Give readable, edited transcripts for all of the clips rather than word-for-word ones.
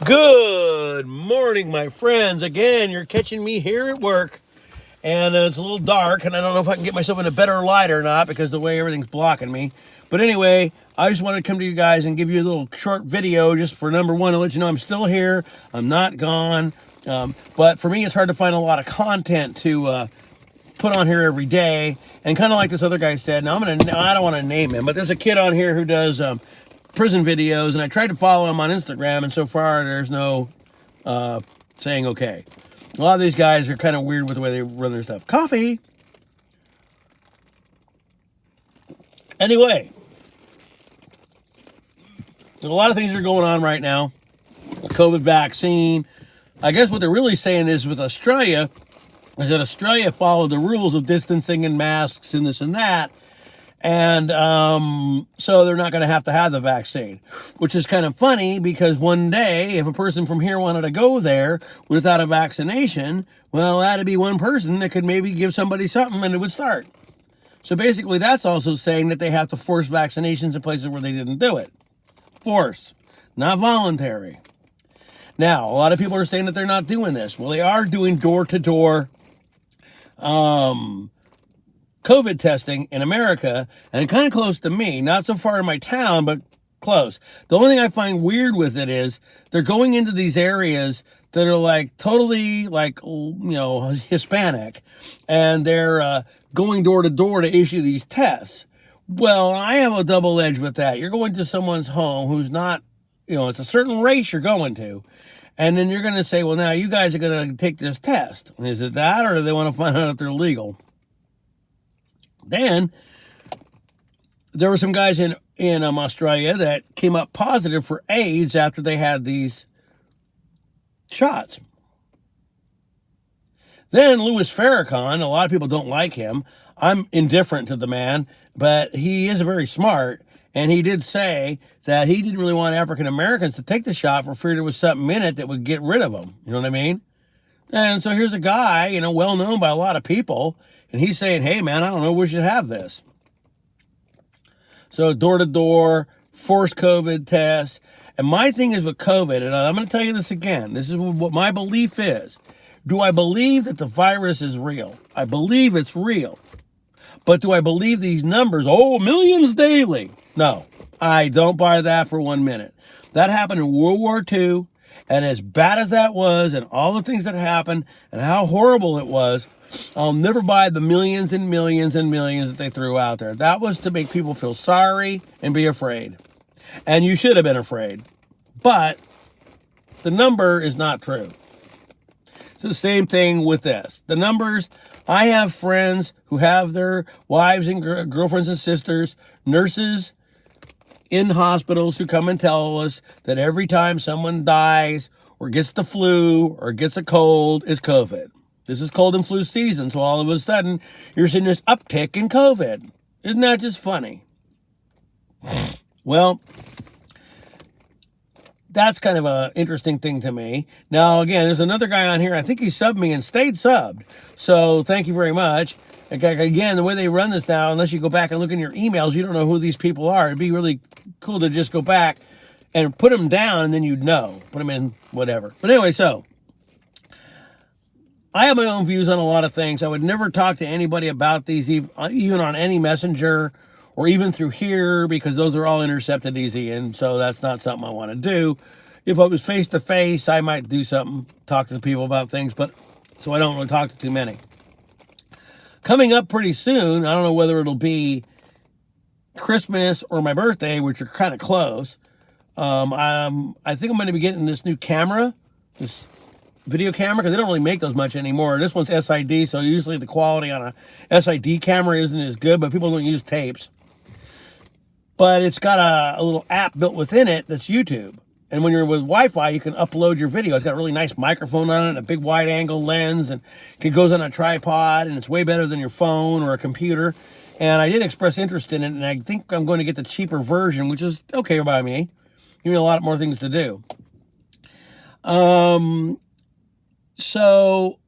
Good morning, my friends. Again, you're catching me here at work, and it's a little dark, and I don't know if I can get myself in a better light or not because the way everything's blocking me. But anyway, I just wanted to come to you guys and give you a little short video just for number one to let you know I'm still here. I'm not gone. But for me, it's hard to find a lot of content to put on here every day. And kind of like this other guy said, now I don't want to name him, but there's a kid on here who does prison videos, and I tried to follow him on Instagram, and so far there's no saying okay. A lot of these guys are kind of weird with the way they run their stuff. Coffee. Anyway, a lot of things are going on right now. COVID vaccine. I guess what they're really saying is with Australia, is that Australia followed the rules of distancing and masks and this and that. And so they're not going to have the vaccine, which is kind of funny because one day, if a person from here wanted to go there without a vaccination, well, that'd be one person that could maybe give somebody something and it would start. So basically, that's also saying that they have to force vaccinations in places where they didn't do it. Force, not voluntary. Now, a lot of people are saying that they're not doing this. Well, they are doing door-to-door COVID testing in America, and kind of close to me, not so far in my town, but close. The only thing I find weird with it is they're going into these areas that are like totally like, Hispanic, and they're going door to door to issue these tests. Well, I have a double edge with that. You're going to someone's home who's not, it's a certain race you're going to. And then you're going to say, well, now you guys are going to take this test. Is it that, or do they want to find out if they're legal? Then there were some guys in Australia that came up positive for AIDS after they had these shots. Then Louis Farrakhan, a lot of people don't like him. I'm indifferent to the man, but he is very smart. And he did say that he didn't really want African Americans to take the shot for fear there was something in it that would get rid of them. You know what I mean? And so here's a guy, well known by a lot of people. And he's saying, hey, man, I don't know, we should have this. So door-to-door, forced COVID tests. And my thing is with COVID, and I'm going to tell you this again. This is what my belief is. Do I believe that the virus is real? I believe it's real. But do I believe these numbers, millions daily? No, I don't buy that for 1 minute. That happened in World War II. And as bad as that was, and all the things that happened, and how horrible it was, I'll never buy the millions and millions and millions that they threw out there. That was to make people feel sorry and be afraid. And you should have been afraid. But the number is not true. It's the same thing with this. The numbers, I have friends who have their wives and girlfriends and sisters, nurses in hospitals who come and tell us that every time someone dies or gets the flu or gets a cold, it's COVID. This is cold and flu season, so all of a sudden, you're seeing this uptick in COVID. Isn't that just funny? Well, that's kind of an interesting thing to me. Now, again, there's another guy on here. I think he subbed me and stayed subbed. So thank you very much. Again, the way they run this now, unless you go back and look in your emails, you don't know who these people are. It'd be really cool to just go back and put them down, and then you'd know. Put them in whatever. But anyway, so I have my own views on a lot of things. I would never talk to anybody about these, even on any messenger or even through here, because those are all intercepted easy, and so that's not something I want to do. If I was face-to-face, I might do something, talk to people about things, but so I don't really talk to too many. Coming up pretty soon, I don't know whether it'll be Christmas or my birthday, which are kind of close. I think I'm going to be getting this new camera, this video camera, because they don't really make those much anymore. This one's SID, so usually the quality on a SID camera isn't as good, but people don't use tapes. But it's got a little app built within it that's YouTube. And when you're with Wi-Fi, you can upload your video. It's got a really nice microphone on it, and a big wide-angle lens, and it goes on a tripod, and it's way better than your phone or a computer. And I did express interest in it, and I think I'm going to get the cheaper version, which is okay by me. Give me a lot more things to do. So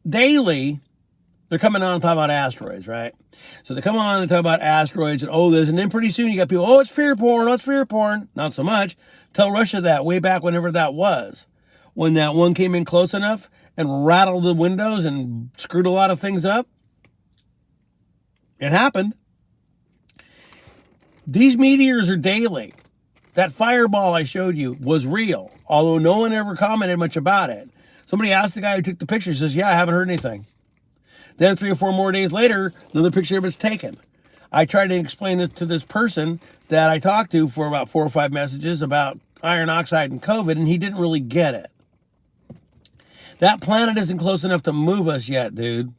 daily, They're coming on and talking about asteroids, right? So they come on and talk about asteroids and this, and then pretty soon you got people, it's fear porn, it's fear porn. Not so much. Tell Russia that way back whenever that was. When that one came in close enough and rattled the windows and screwed a lot of things up. It happened. These meteors are daily. That fireball I showed you was real, although no one ever commented much about it. Somebody asked the guy who took the picture, says, yeah, I haven't heard anything. Then 3 or 4 more days later, another picture of it's taken. I tried to explain this to this person that I talked to for about 4 or 5 messages about iron oxide and COVID, and he didn't really get it. That planet isn't close enough to move us yet, dude.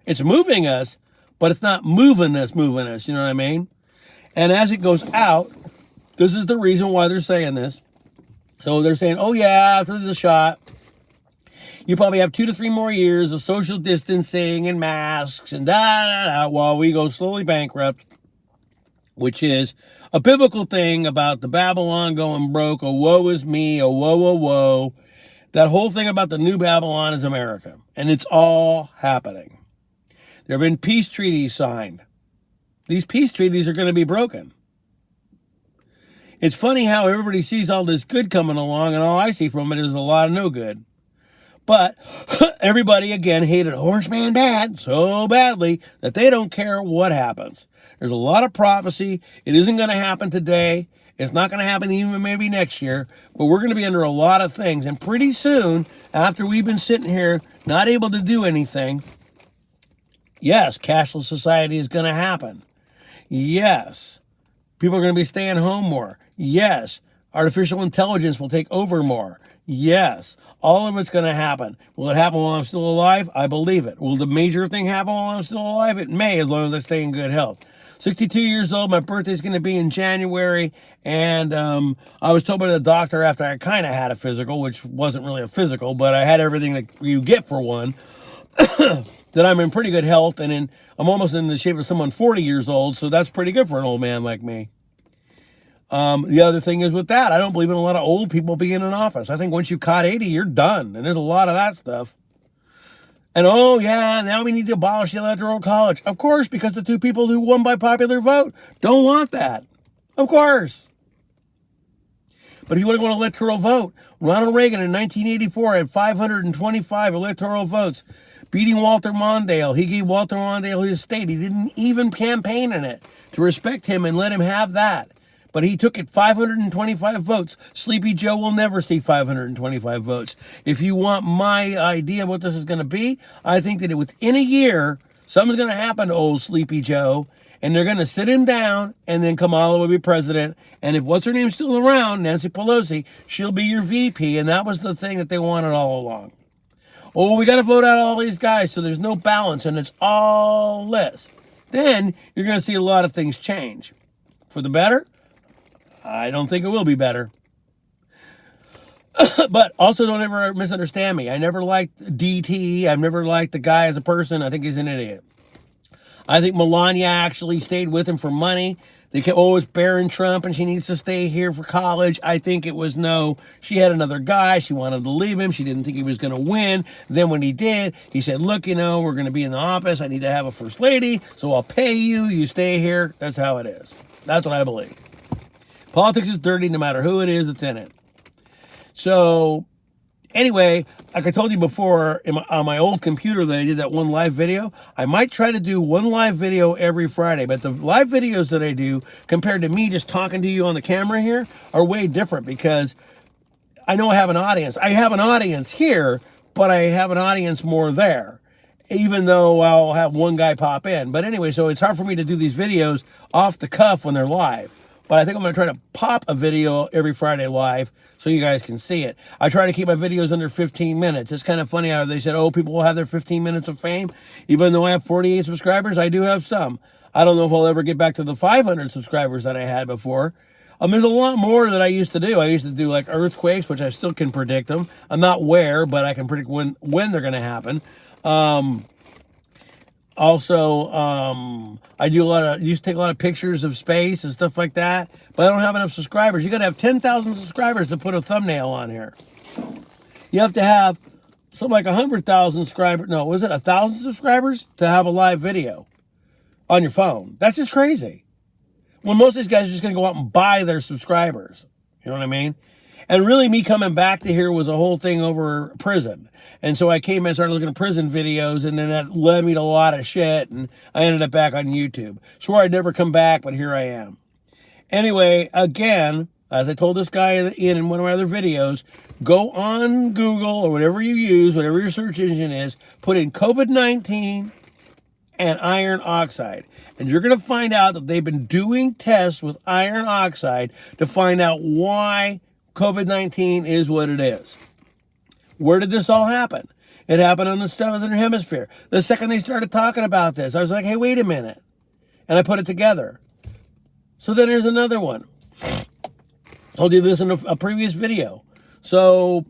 It's moving us, but it's not moving us, you know what I mean? And as it goes out, this is the reason why they're saying this. So they're saying, oh yeah, after the shot, you probably have 2 to 3 more years of social distancing and masks and while we go slowly bankrupt, which is a biblical thing about the Babylon going broke, oh woe is me, oh whoa, whoa, whoa. That whole thing about the new Babylon is America, and it's all happening. There have been peace treaties signed. These peace treaties are going to be broken. It's funny how everybody sees all this good coming along, and all I see from it is a lot of no good. But everybody, again, hated Horseman Bad so badly that they don't care what happens. There's a lot of prophecy. It isn't going to happen today. It's not going to happen even maybe next year. But we're going to be under a lot of things. And pretty soon, after we've been sitting here not able to do anything, yes, cashless society is going to happen. Yes, people are going to be staying home more. Yes, artificial intelligence will take over more. Yes, all of it's going to happen. Will it happen while I'm still alive? I believe it. Will the major thing happen while I'm still alive? It may, as long as I stay in good health. 62 years old, my birthday's going to be in January, and I was told by the doctor after I kind of had a physical, which wasn't really a physical, but I had everything that you get for one, that I'm in pretty good health, and I'm almost in the shape of someone 40 years old, so that's pretty good for an old man like me. The other thing is with that, I don't believe in a lot of old people being in office. I think once you caught 80, you're done, and there's a lot of that stuff. And oh yeah, now we need to abolish the Electoral College. Of course, because the 2 people who won by popular vote don't want that. Of course. But if you want to go on electoral vote, Ronald Reagan in 1984 had 525 electoral votes, beating Walter Mondale. He gave Walter Mondale his state. He didn't even campaign in it to respect him and let him have that. But he took it 525 votes. Sleepy Joe will never see 525 votes. If you want my idea of what this is going to be, I think that within a year, something's going to happen to old Sleepy Joe, and they're going to sit him down, and then Kamala will be president. And if what's her name's still around, Nancy Pelosi, she'll be your VP, and that was the thing that they wanted all along. Oh, we got to vote out all these guys, so there's no balance, and it's all this. Then you're going to see a lot of things change. For the better? I don't think it will be better. But also don't ever misunderstand me. I never liked DT. I've never liked the guy as a person. I think he's an idiot. I think Melania actually stayed with him for money. They kept always bearing Trump and she needs to stay here for college. I think it was no. She had another guy. She wanted to leave him. She didn't think he was going to win. Then when he did, he said, look, we're going to be in the office. I need to have a first lady. So I'll pay you. You stay here. That's how it is. That's what I believe. Politics is dirty no matter who it is that's in it. So, anyway, like I told you before, on my old computer that I did that one live video, I might try to do one live video every Friday. But the live videos that I do, compared to me just talking to you on the camera here, are way different because I know I have an audience. I have an audience here, but I have an audience more there, even though I'll have one guy pop in. But anyway, so it's hard for me to do these videos off the cuff when they're live. But I think I'm going to try to pop a video every Friday live so you guys can see it. I try to keep my videos under 15 minutes. It's kind of funny how they said, oh, people will have their 15 minutes of fame. Even though I have 48 subscribers, I do have some. I don't know if I'll ever get back to the 500 subscribers that I had before. There's a lot more that I used to do. I used to do like earthquakes, which I still can predict them. I'm not where, but I can predict when they're going to happen. Also, I used to take a lot of pictures of space and stuff like that, but I don't have enough subscribers. You got to have 10,000 subscribers to put a thumbnail on here. You have to have something like 100,000 subscribers. No, was it 1,000 subscribers to have a live video on your phone? That's just crazy. Well, most of these guys are just going to go out and buy their subscribers. You know what I mean? And really, me coming back to here was a whole thing over prison. And so I came and started looking at prison videos, and then that led me to a lot of shit, and I ended up back on YouTube. Swore I'd never come back, but here I am. Anyway, again, as I told this guy in one of my other videos, go on Google or whatever you use, whatever your search engine is, put in COVID-19 and iron oxide. And you're going to find out that they've been doing tests with iron oxide to find out why COVID-19 is what it is. Where did this all happen? It happened on the Southern Hemisphere. The second they started talking about this, I was like, hey, wait a minute. And I put it together. So then there's another one. Told you this in a previous video. So,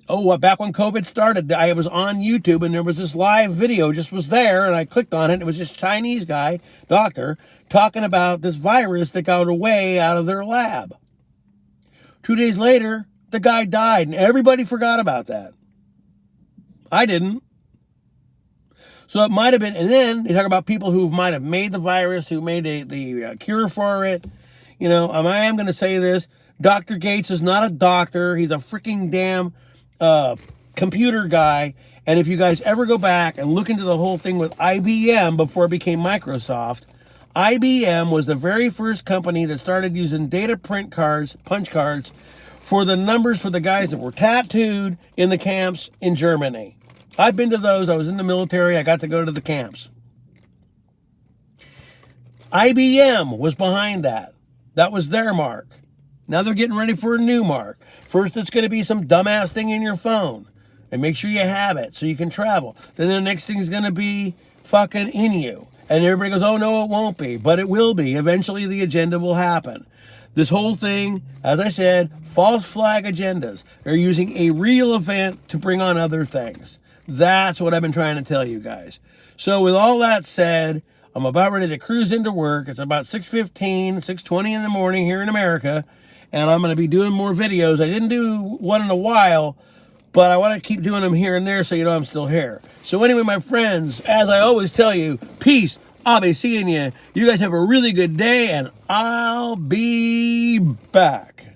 back when COVID started, I was on YouTube and there was this live video just was there, and I clicked on it. It was this Chinese guy, doctor, talking about this virus that got away out of their lab. 2 days later, the guy died, and everybody forgot about that. I didn't. So it might have been, and then they talk about people who might have made the virus, who made the cure for it. You know, I am going to say this. Dr. Gates is not a doctor. He's a freaking damn computer guy. And if you guys ever go back and look into the whole thing with IBM before it became Microsoft, IBM was the very first company that started using data print cards, punch cards, for the numbers for the guys that were tattooed in the camps in Germany. I've been to those. I was in the military. I got to go to the camps. IBM was behind that. That was their mark. Now they're getting ready for a new mark. First, it's going to be some dumbass thing in your phone. And make sure you have it so you can travel. Then the next thing is going to be fucking in you. And everybody goes, oh, no, it won't be. But it will be. Eventually, the agenda will happen. This whole thing, as I said, false flag agendas. They're using a real event to bring on other things. That's what I've been trying to tell you guys. So with all that said, I'm about ready to cruise into work. It's about 6:15, 6:20 in the morning here in America. And I'm going to be doing more videos. I didn't do one in a while, but I want to keep doing them here and there so you know I'm still here. So anyway, my friends, as I always tell you, peace. I'll be seeing you. You guys have a really good day, and I'll be back.